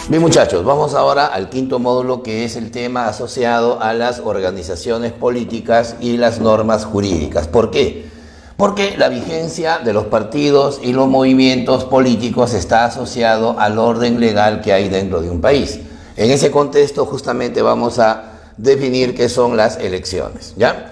Bien, muchachos, vamos ahora al quinto módulo, que es el tema asociado a las organizaciones políticas y las normas jurídicas. ¿Por qué? Porque la vigencia de los partidos y los movimientos políticos está asociado al orden legal que hay dentro de un país. En ese contexto justamente vamos a definir qué son las elecciones, ¿ya?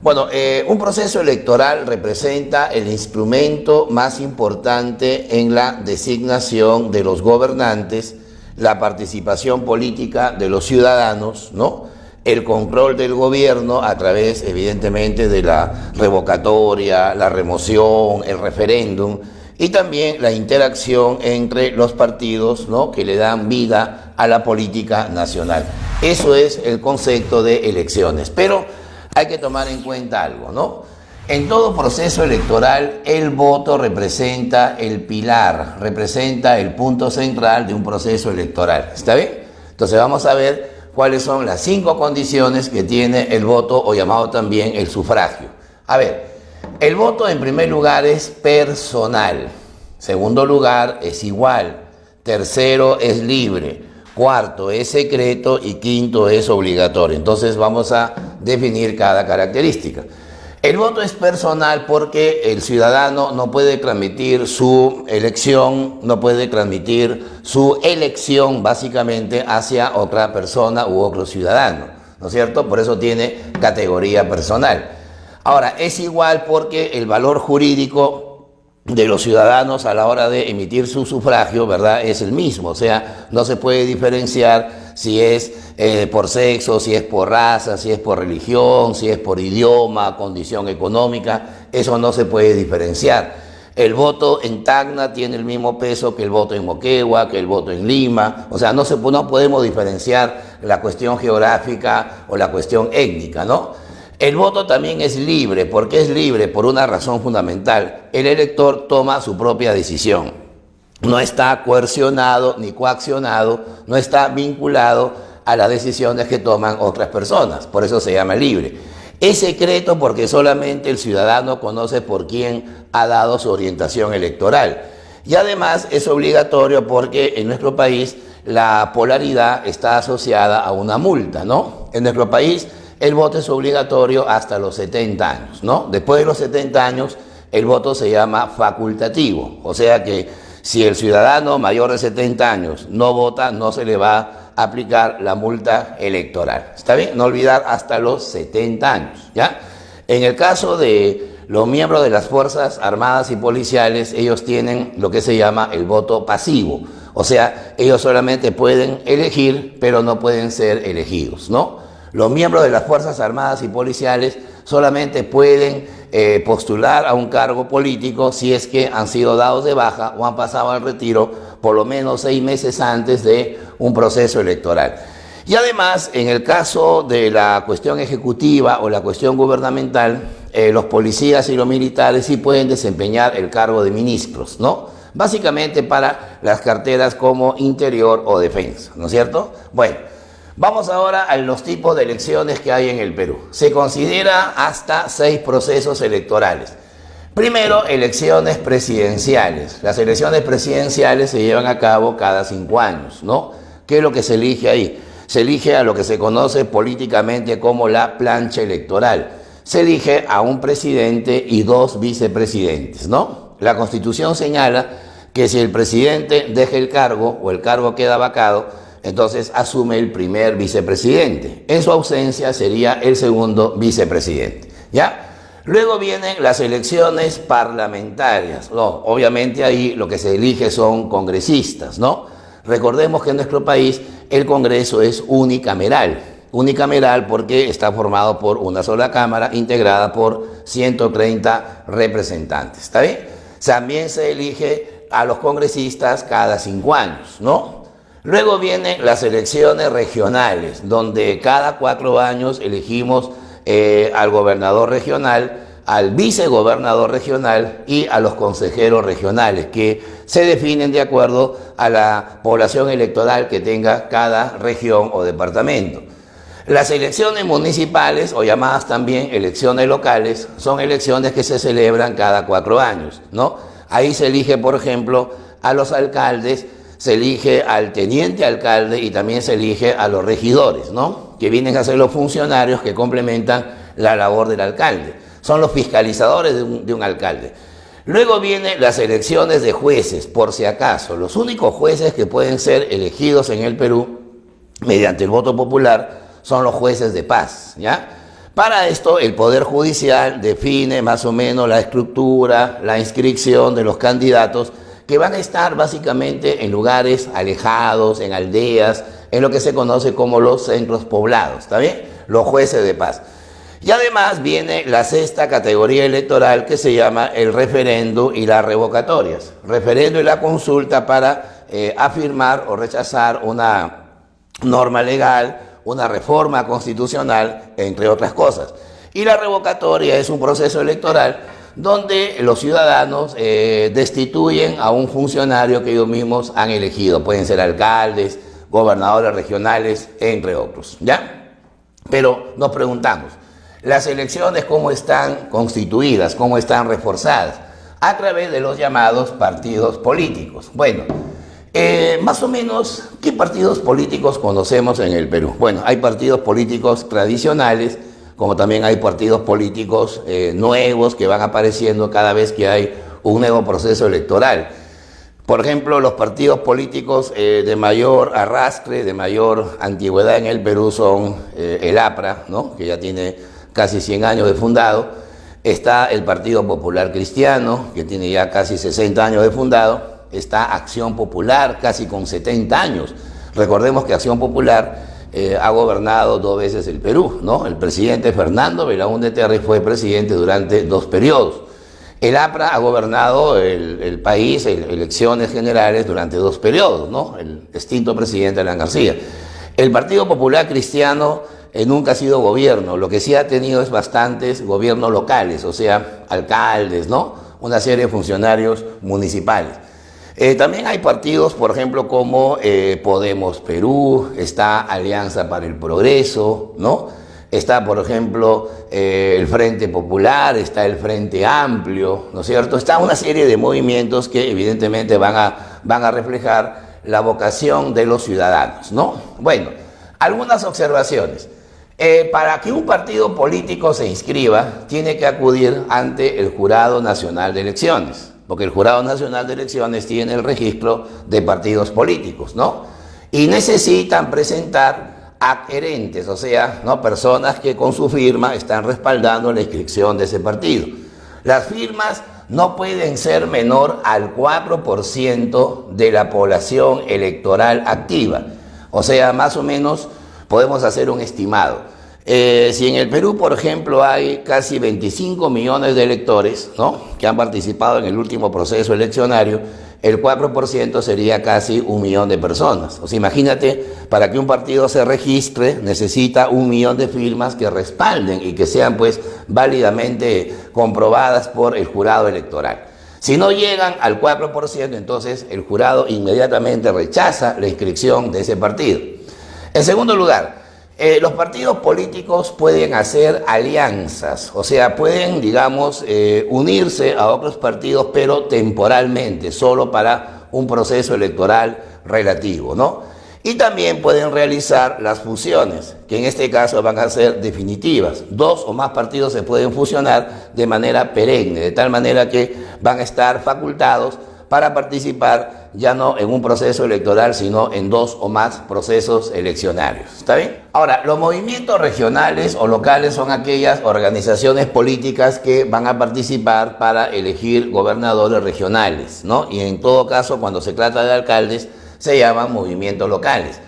Bueno, un proceso electoral representa el instrumento más importante en la designación de los gobernantes, la participación política de los ciudadanos, ¿no? El control del gobierno a través, evidentemente, de la revocatoria, la remoción, el referéndum, y también la interacción entre los partidos, ¿no?, que le dan vida a la política nacional. Eso es el concepto de elecciones. Pero hay que tomar en cuenta algo, ¿no? En todo proceso electoral, el voto representa el pilar, representa el punto central de un proceso electoral. ¿Está bien? Entonces vamos a ver cuáles son las 5 condiciones que tiene el voto, o llamado también el sufragio. A ver, el voto en primer lugar es personal. Segundo lugar es igual. Tercero es libre. Cuarto es secreto y quinto es obligatorio. Entonces vamos a definir cada característica. El voto es personal porque el ciudadano no puede transmitir su elección, básicamente hacia otra persona u otro ciudadano, ¿no es cierto? Por eso tiene categoría personal. Ahora, es igual porque el valor jurídico de los ciudadanos a la hora de emitir su sufragio, ¿verdad?, es el mismo. O sea, no se puede diferenciar si es por sexo, si es por raza, si es por religión, si es por idioma, condición económica. Eso no se puede diferenciar. El voto en Tacna tiene el mismo peso que el voto en Moquegua, que el voto en Lima. O sea, no podemos diferenciar la cuestión geográfica o la cuestión étnica, ¿no? El voto también es libre. ¿Por qué es libre? Por una razón fundamental. El elector toma su propia decisión. No está coercionado ni coaccionado, no está vinculado a las decisiones que toman otras personas. Por eso se llama libre. Es secreto porque solamente el ciudadano conoce por quién ha dado su orientación electoral. Y además es obligatorio porque en nuestro país la polaridad está asociada a una multa, ¿no? En nuestro país el voto es obligatorio hasta los 70 años, ¿no? Después de los 70 años, el voto se llama facultativo. O sea que si el ciudadano mayor de 70 años no vota, no se le va a aplicar la multa electoral. ¿Está bien? No olvidar hasta los 70 años, ¿ya? En el caso de los miembros de las Fuerzas Armadas y Policiales, ellos tienen lo que se llama el voto pasivo. O sea, ellos solamente pueden elegir, pero no pueden ser elegidos, ¿no? Los miembros de las Fuerzas Armadas y Policiales solamente pueden postular a un cargo político si es que han sido dados de baja o han pasado al retiro por lo menos 6 meses antes de un proceso electoral. Y además, en el caso de la cuestión ejecutiva o la cuestión gubernamental, los policías y los militares sí pueden desempeñar el cargo de ministros, ¿no? Básicamente para las carteras como Interior o Defensa, ¿no es cierto? Bueno. Vamos ahora a los tipos de elecciones que hay en el Perú. Se considera hasta 6 procesos electorales. Primero, elecciones presidenciales. Las elecciones presidenciales se llevan a cabo cada 5 años, ¿no? ¿Qué es lo que se elige ahí? Se elige a lo que se conoce políticamente como la plancha electoral. Se elige a un presidente y 2 vicepresidentes, ¿no? La Constitución señala que si el presidente deja el cargo o el cargo queda vacado, entonces asume el primer vicepresidente. En su ausencia sería el segundo vicepresidente, ¿ya? Luego vienen las elecciones parlamentarias. No, obviamente ahí lo que se elige son congresistas, ¿no? Recordemos que en nuestro país el Congreso es unicameral. Unicameral porque está formado por una sola cámara integrada por 130 representantes, ¿está bien? También se elige a los congresistas cada 5 años, ¿no? Luego vienen las elecciones regionales, donde cada 4 años elegimos al gobernador regional, al vicegobernador regional y a los consejeros regionales, que se definen de acuerdo a la población electoral que tenga cada región o departamento. Las elecciones municipales, o llamadas también elecciones locales, son elecciones que se celebran cada 4 años, ¿no? Ahí se elige, por ejemplo, a los alcaldes se elige al teniente alcalde y también se elige a los regidores, ¿no? Que vienen a ser los funcionarios que complementan la labor del alcalde. Son los fiscalizadores de un alcalde. Luego vienen las elecciones de jueces, por si acaso. Los únicos jueces que pueden ser elegidos en el Perú mediante el voto popular son los jueces de paz, ¿ya? Para esto, el Poder Judicial define más o menos la estructura, la inscripción de los candidatos que van a estar básicamente en lugares alejados, en aldeas, en lo que se conoce como los centros poblados, ¿está bien? Los jueces de paz. Y además viene la sexta categoría electoral que se llama el referendo y las revocatorias. Referendo y la consulta para afirmar o rechazar una norma legal, una reforma constitucional, entre otras cosas. Y la revocatoria es un proceso electoral donde los ciudadanos destituyen a un funcionario que ellos mismos han elegido. Pueden ser alcaldes, gobernadores regionales, entre otros, ¿ya? Pero nos preguntamos, ¿las elecciones cómo están constituidas, cómo están reforzadas? A través de los llamados partidos políticos. Bueno, más o menos, ¿qué partidos políticos conocemos en el Perú? Bueno, hay partidos políticos tradicionales, como también hay partidos políticos nuevos que van apareciendo cada vez que hay un nuevo proceso electoral. Por ejemplo, los partidos políticos de mayor arrastre, de mayor antigüedad en el Perú son el APRA, ¿no? Que ya tiene casi 100 años de fundado. Está el Partido Popular Cristiano, que tiene ya casi 60 años de fundado. Está Acción Popular, casi con 70 años. Recordemos que Acción Popular ha gobernado 2 veces el Perú, ¿no? El presidente Fernando Belaúnde Terry fue presidente durante 2 periodos. El APRA ha gobernado el país en elecciones generales durante 2 periodos, ¿no? El extinto presidente Alan García. El Partido Popular Cristiano nunca ha sido gobierno, lo que sí ha tenido es bastantes gobiernos locales, o sea, alcaldes, ¿no? Una serie de funcionarios municipales. También hay partidos, por ejemplo, como Podemos Perú, está Alianza para el Progreso, ¿no? Está, por ejemplo, el Frente Popular, está el Frente Amplio, ¿no es cierto? Está una serie de movimientos que evidentemente van a reflejar la vocación de los ciudadanos, ¿no? Bueno, algunas observaciones. Para que un partido político se inscriba, tiene que acudir ante el Jurado Nacional de Elecciones, porque el Jurado Nacional de Elecciones tiene el registro de partidos políticos, ¿no? Y necesitan presentar adherentes, o sea, ¿no? Personas que con su firma están respaldando la inscripción de ese partido. Las firmas no pueden ser menor al 4% de la población electoral activa, o sea, más o menos podemos hacer un estimado. Si en el Perú, por ejemplo, hay casi 25 millones de electores, ¿no? Que han participado en el último proceso eleccionario, el 4% sería casi 1 millón de personas. O sea, imagínate, para que un partido se registre, necesita 1 millón de firmas que respalden y que sean, pues, válidamente comprobadas por el jurado electoral. Si no llegan al 4%, entonces el jurado inmediatamente rechaza la inscripción de ese partido. En segundo lugar, los partidos políticos pueden hacer alianzas, o sea, pueden, digamos, unirse a otros partidos, pero temporalmente, solo para un proceso electoral relativo, ¿no? Y también pueden realizar las fusiones, que en este caso van a ser definitivas. 2 o más partidos se pueden fusionar de manera perenne, de tal manera que van a estar facultados para participar ya no en un proceso electoral, sino en 2 o más procesos eleccionarios. ¿Está bien? Ahora, los movimientos regionales o locales son aquellas organizaciones políticas que van a participar para elegir gobernadores regionales, ¿no? Y en todo caso, cuando se trata de alcaldes, se llaman movimientos locales.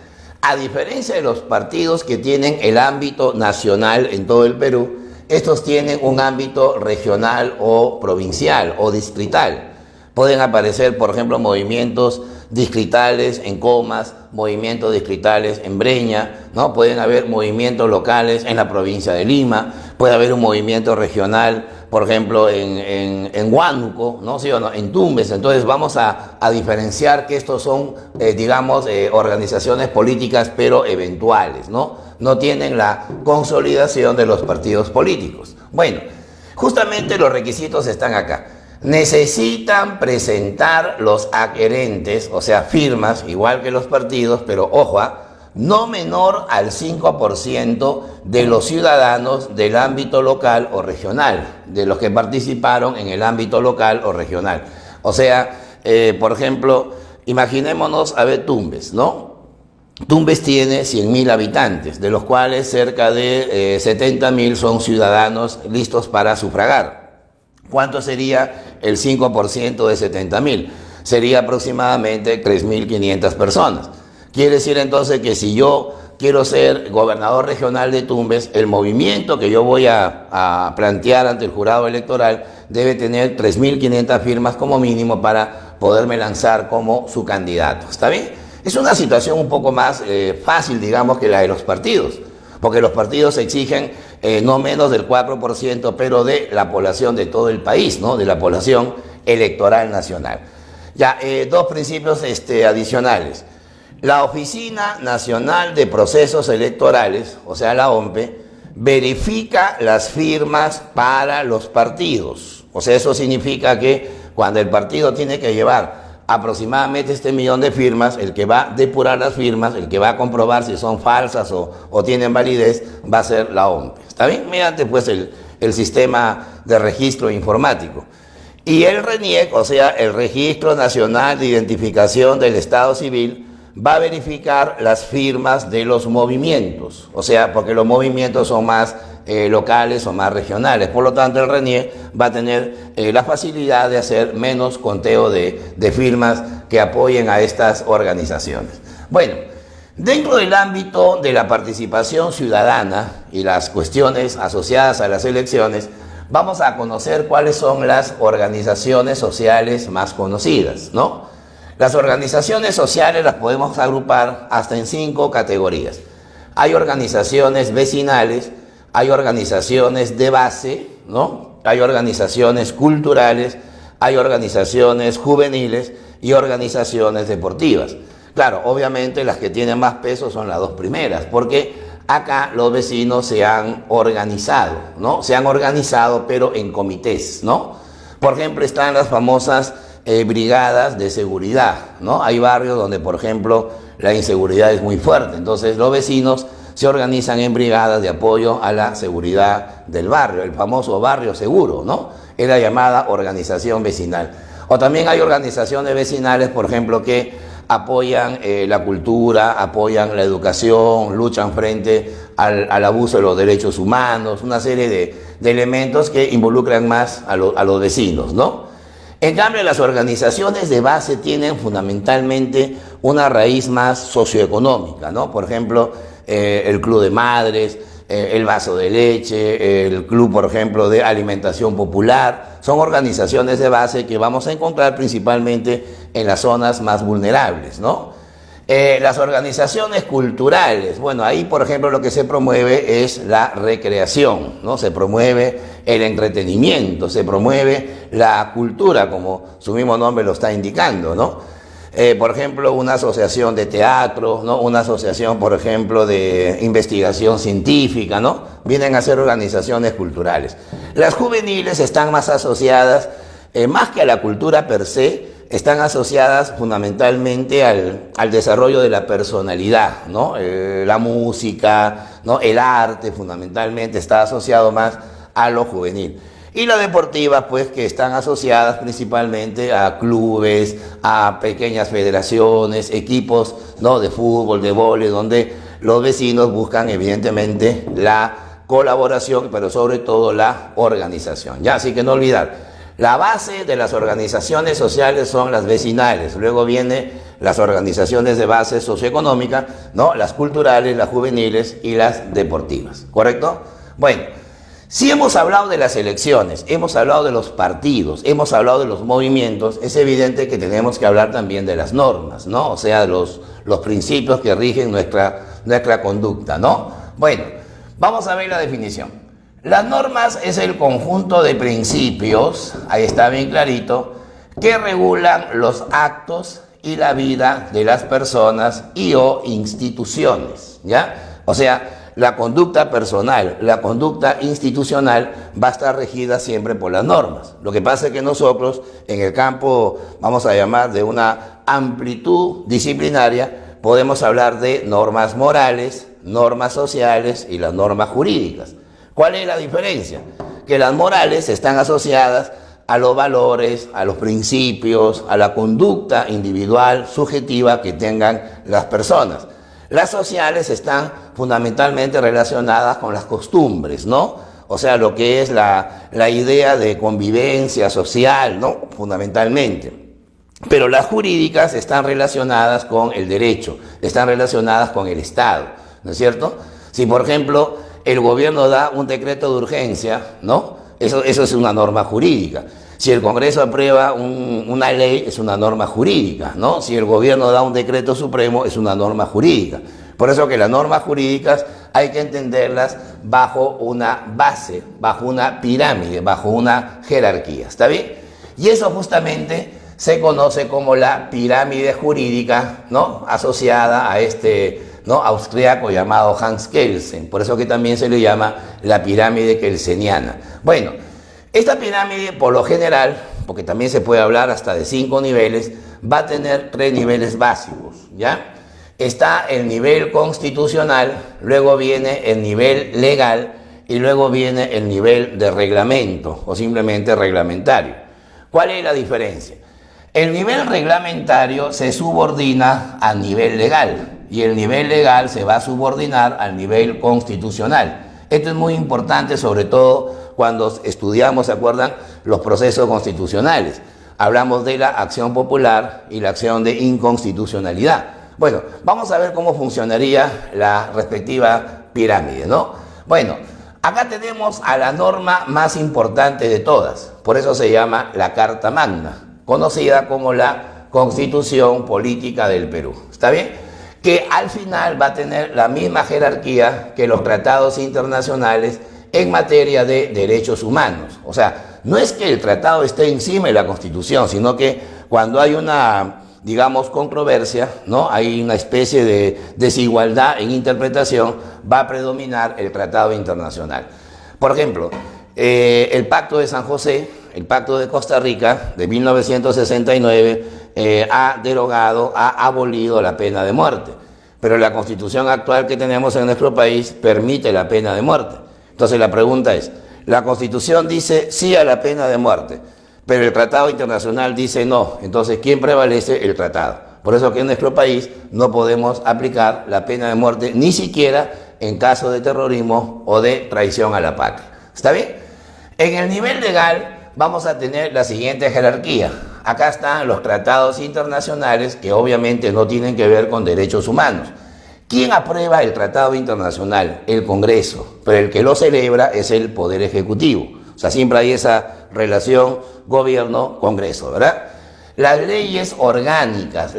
A diferencia de los partidos que tienen el ámbito nacional en todo el Perú, estos tienen un ámbito regional o provincial o distrital. Pueden aparecer, por ejemplo, movimientos distritales en Comas, movimientos distritales en Breña, ¿no? Pueden haber movimientos locales en la provincia de Lima, puede haber un movimiento regional, por ejemplo, en Huánuco, ¿no? ¿Sí o no? En Tumbes. Entonces vamos a diferenciar que estos son, digamos, organizaciones políticas, pero eventuales, ¿no? No tienen la consolidación de los partidos políticos. Bueno, justamente los requisitos están acá. necesitan presentar los adherentes, o sea, firmas, igual que los partidos, pero ojo, no menor al 5% de los ciudadanos del ámbito local o regional, de los que participaron en el ámbito local o regional. O sea, por ejemplo, imaginémonos a ver Tumbes, ¿no? Tumbes tiene 100.000 habitantes, de los cuales cerca de 70.000 son ciudadanos listos para sufragar. ¿Cuánto sería el 5% de 70.000? Sería aproximadamente 3.500 personas. Quiere decir entonces que si yo quiero ser gobernador regional de Tumbes, el movimiento que yo voy a plantear ante el jurado electoral debe tener 3.500 firmas como mínimo para poderme lanzar como su candidato. ¿Está bien? Es una situación un poco más fácil, digamos, que la de los partidos, porque los partidos exigen no menos del 4%, pero de la población de todo el país, ¿no? De la población electoral nacional. Ya, dos principios adicionales. La Oficina Nacional de Procesos Electorales, o sea, la OMPE, verifica las firmas para los partidos. O sea, eso significa que cuando el partido tiene que llevar aproximadamente 1.000.000 de firmas, el que va a depurar las firmas, el que va a comprobar si son falsas o tienen validez, va a ser la OMPE. ¿Está bien? Mediante pues el sistema de registro informático. Y el RENIEC, o sea, el Registro Nacional de Identificación del Estado Civil, va a verificar las firmas de los movimientos, o sea, porque los movimientos son más locales o más regionales. Por lo tanto, el RENIEC va a tener la facilidad de hacer menos conteo de firmas que apoyen a estas organizaciones. Bueno, dentro del ámbito de la participación ciudadana y las cuestiones asociadas a las elecciones, vamos a conocer cuáles son las organizaciones sociales más conocidas, ¿no? Las organizaciones sociales las podemos agrupar hasta en 5 categorías. Hay organizaciones vecinales, hay organizaciones de base, ¿no? Hay organizaciones culturales, hay organizaciones juveniles y organizaciones deportivas. Claro, obviamente las que tienen más peso son las dos primeras, porque acá los vecinos se han organizado, ¿no? Se han organizado, pero en comités, ¿no? Por ejemplo, están las famosas brigadas de seguridad, ¿no? Hay barrios donde, por ejemplo, la inseguridad es muy fuerte, entonces los vecinos se organizan en brigadas de apoyo a la seguridad del barrio, el famoso barrio seguro, ¿no? Es la llamada organización vecinal. O también hay organizaciones vecinales, por ejemplo, que apoyan la cultura, apoyan la educación, luchan frente al abuso de los derechos humanos, una serie de elementos que involucran más a los vecinos, ¿no? En cambio, las organizaciones de base tienen fundamentalmente una raíz más socioeconómica, ¿no? Por ejemplo, el Club de Madres, el Vaso de Leche, el Club, por ejemplo, de Alimentación Popular. Son organizaciones de base que vamos a encontrar principalmente en las zonas más vulnerables, ¿no? Las organizaciones culturales, bueno, ahí, por ejemplo, lo que se promueve es la recreación, ¿no? Se promueve el entretenimiento, se promueve la cultura, como su mismo nombre lo está indicando, ¿no? Por ejemplo, una asociación de teatro, ¿no? Una asociación, por ejemplo, de investigación científica, ¿no? Vienen a ser organizaciones culturales. Las juveniles están más asociadas, más que a la cultura per se, están asociadas fundamentalmente al desarrollo de la personalidad, ¿no? La música, ¿no? El arte fundamentalmente está asociado más a lo juvenil. Y las deportivas, pues, que están asociadas principalmente a clubes, a pequeñas federaciones, equipos, ¿no? De fútbol, de vóley, donde los vecinos buscan evidentemente la colaboración, pero sobre todo la organización. Ya, así que no olvidar. La base de las organizaciones sociales son las vecinales, luego vienen las organizaciones de base socioeconómica, ¿no? Las culturales, las juveniles y las deportivas, ¿correcto? Bueno, si hemos hablado de las elecciones, hemos hablado de los partidos, hemos hablado de los movimientos, es evidente que tenemos que hablar también de las normas, ¿no? O sea, los principios que rigen nuestra conducta, ¿no? Bueno, vamos a ver la definición. Las normas es el conjunto de principios, ahí está bien clarito, que regulan los actos y la vida de las personas y o instituciones, ¿ya? O sea, la conducta personal, la conducta institucional va a estar regida siempre por las normas. Lo que pasa es que nosotros, en el campo, vamos a llamar, de una amplitud disciplinaria, podemos hablar de normas morales, normas sociales y las normas jurídicas. ¿Cuál es la diferencia? Que las morales están asociadas a los valores, a los principios, a la conducta individual, subjetiva que tengan las personas. Las sociales están fundamentalmente relacionadas con las costumbres, ¿no? O sea, lo que es la idea de convivencia social, ¿no? Fundamentalmente. Pero las jurídicas están relacionadas con el derecho, están relacionadas con el Estado, ¿no es cierto? Si, por ejemplo, el gobierno da un decreto de urgencia, ¿no? Eso es una norma jurídica. Si el Congreso aprueba una ley, es una norma jurídica, ¿no? Si el gobierno da un decreto supremo, es una norma jurídica. Por eso que las normas jurídicas hay que entenderlas bajo una base, bajo una pirámide, bajo una jerarquía, ¿está bien? Y eso justamente se conoce como la pirámide jurídica, ¿no? Asociada a ¿no? austriaco llamado Hans Kelsen. Por eso que también se le llama la pirámide kelseniana. Bueno, esta pirámide, por lo general, porque también se puede hablar hasta de 5 niveles, va a tener 3 niveles básicos, ¿ya? Está el nivel constitucional, luego viene el nivel legal y luego viene el nivel de reglamento o simplemente reglamentario. ¿Cuál es la diferencia? El nivel reglamentario se subordina al nivel legal y el nivel legal se va a subordinar al nivel constitucional. Esto es muy importante, sobre todo cuando estudiamos, ¿se acuerdan?, los procesos constitucionales. Hablamos de la acción popular y la acción de inconstitucionalidad. Bueno, vamos a ver cómo funcionaría la respectiva pirámide, ¿no? Bueno, acá tenemos a la norma más importante de todas, por eso se llama la Carta Magna, conocida como la Constitución Política del Perú. ¿Está bien? Que al final va a tener la misma jerarquía que los tratados internacionales en materia de derechos humanos. O sea, no es que el tratado esté encima de la Constitución, sino que cuando hay una, digamos, controversia, ¿no? Hay una especie de desigualdad en interpretación, va a predominar el tratado internacional. Por ejemplo, el Pacto de San José, el Pacto de Costa Rica de 1969 ha derogado, ha abolido la pena de muerte, pero la Constitución actual que tenemos en nuestro país permite la pena de muerte. Entonces la pregunta es, la Constitución dice sí a la pena de muerte, pero el Tratado Internacional dice no. Entonces, ¿quién prevalece? El tratado. Por eso que en nuestro país no podemos aplicar la pena de muerte, ni siquiera en caso de terrorismo o de traición a la patria. ¿Está bien? En el nivel legal vamos a tener la siguiente jerarquía. Acá están los tratados internacionales que obviamente no tienen que ver con derechos humanos. ¿Quién aprueba el tratado internacional? El Congreso, pero el que lo celebra es el Poder Ejecutivo. O sea, siempre hay esa relación gobierno-Congreso, ¿verdad? Las leyes orgánicas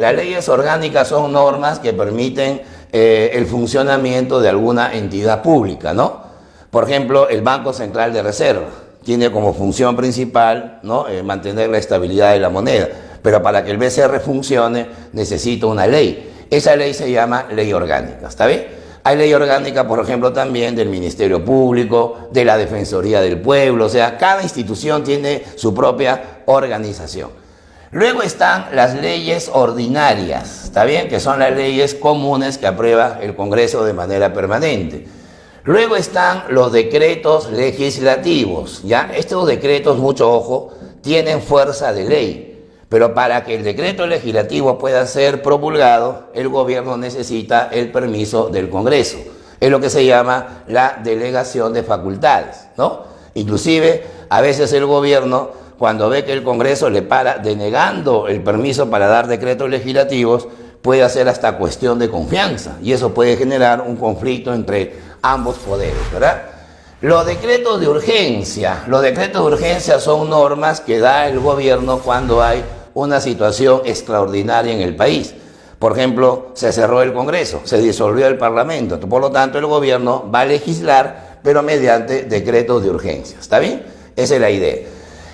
son normas que permiten el funcionamiento de alguna entidad pública, ¿no? Por ejemplo, el Banco Central de Reserva tiene como función principal, ¿no?, mantener la estabilidad de la moneda, pero para que el BCR funcione necesita una ley. Esa ley se llama ley orgánica, ¿está bien? Hay ley orgánica, por ejemplo, también del Ministerio Público, de la Defensoría del Pueblo, o sea, cada institución tiene su propia organización. Luego están las leyes ordinarias, ¿está bien? Que son las leyes comunes que aprueba el Congreso de manera permanente. Luego están los decretos legislativos, ¿ya? Estos decretos, mucho ojo, tienen fuerza de ley. Pero para que el decreto legislativo pueda ser promulgado, el gobierno necesita el permiso del Congreso. Es lo que se llama la delegación de facultades, ¿no? Inclusive, a veces el gobierno, cuando ve que el Congreso le para denegando el permiso para dar decretos legislativos, puede hacer hasta cuestión de confianza. Y eso puede generar un conflicto entre ambos poderes, ¿verdad? Los decretos de urgencia son normas que da el gobierno cuando hay una situación extraordinaria en el país. Por ejemplo, se cerró el Congreso, se disolvió el Parlamento, por lo tanto el gobierno va a legislar, pero mediante decretos de urgencia. ¿Está bien? Esa es la idea.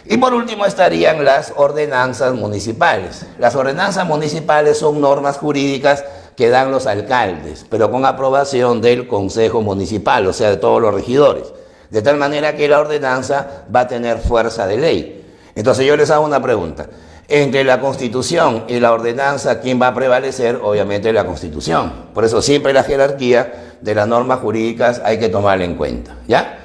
Y por último estarían las ordenanzas municipales. Las ordenanzas municipales son normas jurídicas que dan los alcaldes, pero con aprobación del Consejo Municipal, o sea, de todos los regidores. De tal manera que la ordenanza va a tener fuerza de ley. Entonces yo les hago una pregunta. Entre la Constitución y la ordenanza, ¿quién va a prevalecer? Obviamente la Constitución. Por eso siempre la jerarquía de las normas jurídicas hay que tomarla en cuenta, ¿ya?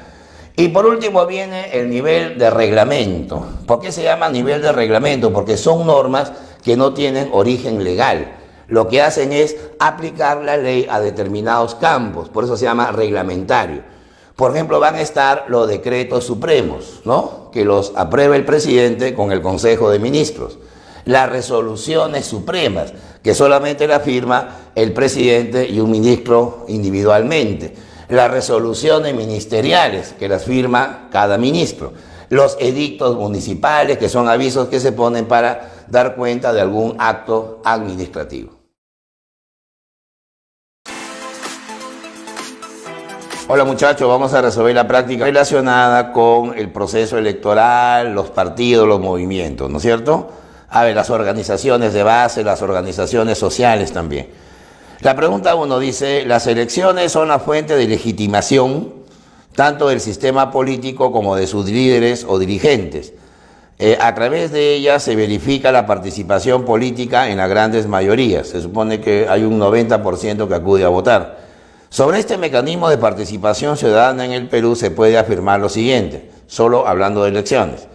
Y por último viene el nivel de reglamento. ¿Por qué se llama nivel de reglamento? Porque son normas que no tienen origen legal. Lo que hacen es aplicar la ley a determinados campos, por eso se llama reglamentario. Por ejemplo, van a estar los decretos supremos, ¿no?, que los aprueba el presidente con el Consejo de Ministros. Las resoluciones supremas, que solamente la firma el presidente y un ministro individualmente. Las resoluciones ministeriales, que las firma cada ministro. Los edictos municipales, que son avisos que se ponen para dar cuenta de algún acto administrativo. Hola muchachos, vamos a resolver la práctica relacionada con el proceso electoral, los partidos, los movimientos, ¿no es cierto? A ver, las organizaciones de base, las organizaciones sociales también. La pregunta 1 dice, las elecciones son la fuente de legitimación tanto del sistema político como de sus líderes o dirigentes. A través de ellas se verifica la participación política en las grandes mayorías. Se supone que hay un 90% que acude a votar. Sobre este mecanismo de participación ciudadana en el Perú se puede afirmar lo siguiente, solo hablando de elecciones.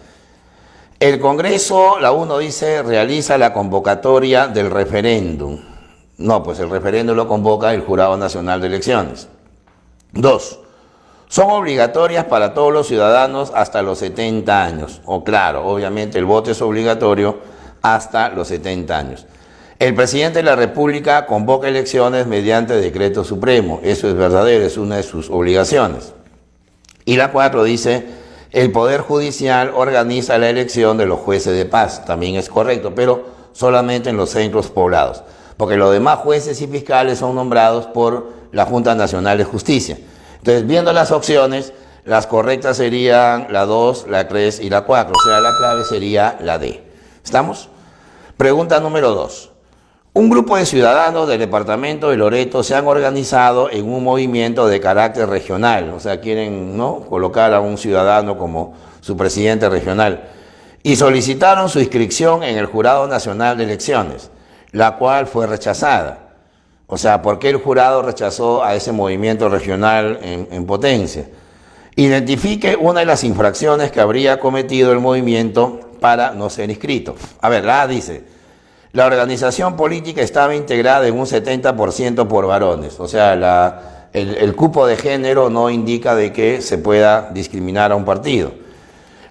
El Congreso, la 1 dice, realiza la convocatoria del referéndum. No, pues el referéndum lo convoca el Jurado Nacional de Elecciones. 2. Son obligatorias para todos los ciudadanos hasta los 70 años. O claro, obviamente el voto es obligatorio hasta los 70 años. El presidente de la República convoca elecciones mediante decreto supremo. Eso es verdadero, es una de sus obligaciones. Y la 4 dice, el Poder Judicial organiza la elección de los jueces de paz. También es correcto, pero solamente en los centros poblados. Porque los demás jueces y fiscales son nombrados por la Junta Nacional de Justicia. Entonces, viendo las opciones, las correctas serían la 2, la 3 y la 4. O sea, la clave sería la D. ¿Estamos? Pregunta número 2. Un grupo de ciudadanos del departamento de Loreto se han organizado en un movimiento de carácter regional, o sea, quieren, ¿no?, colocar a un ciudadano como su presidente regional, y solicitaron su inscripción en el Jurado Nacional de Elecciones, la cual fue rechazada. O sea, ¿por qué el jurado rechazó a ese movimiento regional en potencia? Identifique una de las infracciones que habría cometido el movimiento para no ser inscrito. A ver, la A dice, la organización política estaba integrada en un 70% por varones. O sea, el cupo de género no indica de que se pueda discriminar a un partido.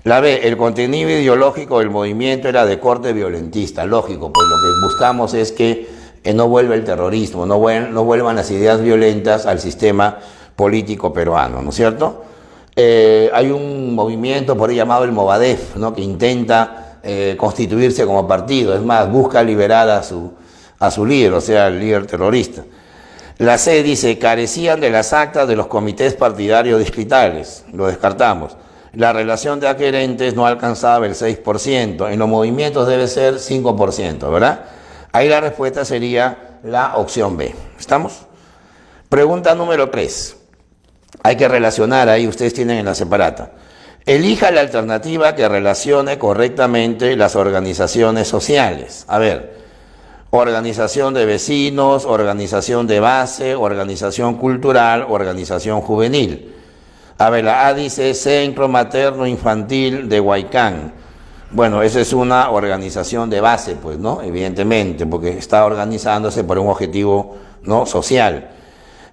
La B, el contenido ideológico del movimiento era de corte violentista. Lógico, pues lo que buscamos es que no vuelva el terrorismo, no vuelvan las ideas violentas al sistema político peruano, ¿no es cierto? Hay un movimiento por ahí llamado el Movadef, ¿no?, que intenta constituirse como partido, es más, busca liberar a su líder, o sea, el líder terrorista. La C dice, carecían de las actas de los comités partidarios distritales, lo descartamos. La relación de adherentes no alcanzaba el 6%, en los movimientos debe ser 5%, ¿verdad? Ahí la respuesta sería la opción B. ¿Estamos? Pregunta número 3. Hay que relacionar ahí, ustedes tienen en la separata. Elija la alternativa que relacione correctamente las organizaciones sociales. A ver, organización de vecinos, organización de base, organización cultural, organización juvenil. A ver, la A dice Centro Materno Infantil de Huaycán. Bueno, esa es una organización de base, pues, ¿no? Evidentemente, porque está organizándose por un objetivo, ¿no?, social.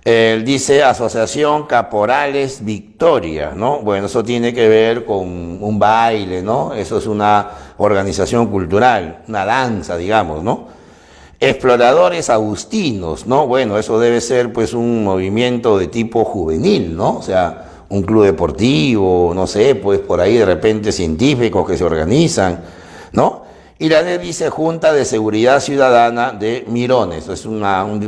Él dice Asociación Caporales Victoria, ¿no? Bueno, eso tiene que ver con un baile, ¿no? Eso es una organización cultural, una danza, digamos, ¿no? Exploradores Agustinos, ¿no? Bueno, eso debe ser, pues, un movimiento de tipo juvenil, ¿no? O sea, un club deportivo, no sé, pues, por ahí de repente científicos que se organizan, ¿no? Y la D dice Junta de Seguridad Ciudadana de Mirones, es un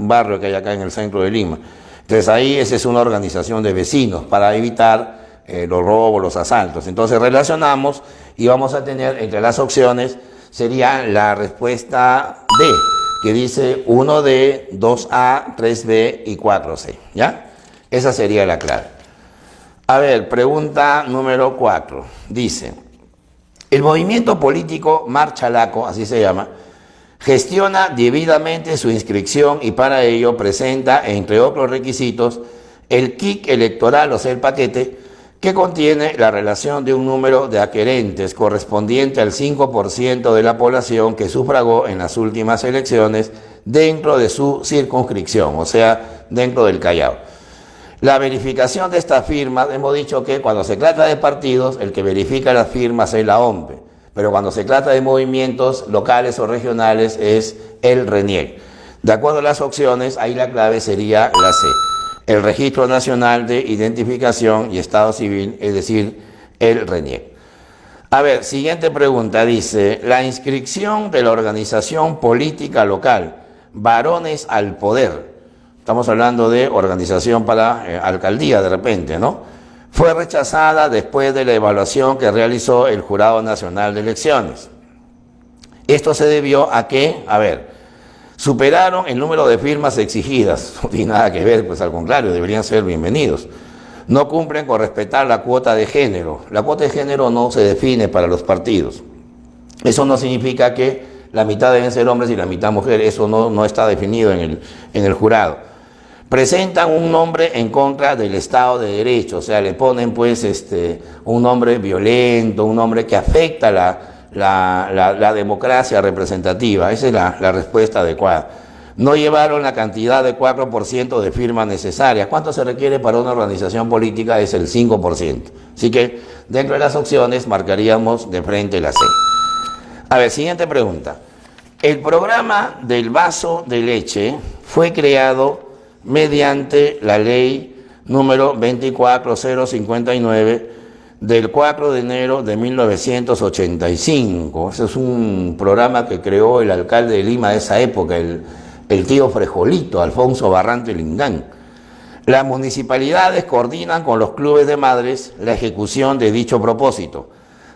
barrio que hay acá en el centro de Lima. Entonces ahí esa es una organización de vecinos para evitar los robos, los asaltos. Entonces relacionamos y vamos a tener entre las opciones, sería la respuesta D, que dice 1D, 2A, 3B y 4C, ¿ya? Esa sería la clave. A ver, pregunta número 4. Dice, el movimiento político Marcha Laco, así se llama, gestiona debidamente su inscripción y para ello presenta, entre otros requisitos, el kit electoral, o sea, el paquete, que contiene la relación de un número de adherentes correspondiente al 5% de la población que sufragó en las últimas elecciones dentro de su circunscripción, o sea, dentro del Callao. La verificación de estas firmas, hemos dicho que cuando se trata de partidos, el que verifica las firmas es la OMPE, pero cuando se trata de movimientos locales o regionales es el RENIEC. De acuerdo a las opciones, ahí la clave sería la C. El Registro Nacional de Identificación y Estado Civil, es decir, el RENIEC. A ver, siguiente pregunta, dice, la inscripción de la organización política local, Varones al Poder, estamos hablando de organización para alcaldía de repente, ¿no? Fue rechazada después de la evaluación que realizó el Jurado Nacional de Elecciones. Esto se debió a que, a ver, superaron el número de firmas exigidas, no tiene nada que ver, pues al contrario, deberían ser bienvenidos. No cumplen con respetar la cuota de género. La cuota de género no se define para los partidos. Eso no significa que la mitad deben ser hombres y la mitad mujeres, eso no está definido en el jurado. Presentan un nombre en contra del Estado de Derecho, o sea, le ponen pues un nombre violento, un nombre que afecta la democracia representativa. Esa es la respuesta adecuada. No llevaron la cantidad de 4% de firmas necesarias. ¿Cuánto se requiere para una organización política? Es el 5%. Así que dentro de las opciones marcaríamos de frente la C. A ver, siguiente pregunta. El programa del vaso de leche fue creado mediante la ley número 24059 del 4 de enero de 1985. Ese es un programa que creó el alcalde de Lima de esa época, el tío Frejolito, Alfonso Barrante Lingán. Las municipalidades coordinan con los clubes de madres la ejecución de dicho propósito.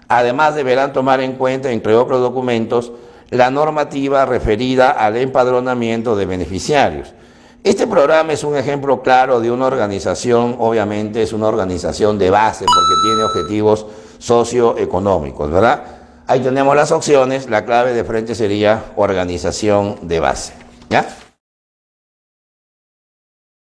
Además deberán tomar en cuenta, entre otros documentos, la normativa referida al empadronamiento de beneficiarios. Este programa es un ejemplo claro de una organización, obviamente es una organización de base porque tiene objetivos socioeconómicos, ¿verdad? Ahí tenemos las opciones, la clave de frente sería organización de base, ¿ya?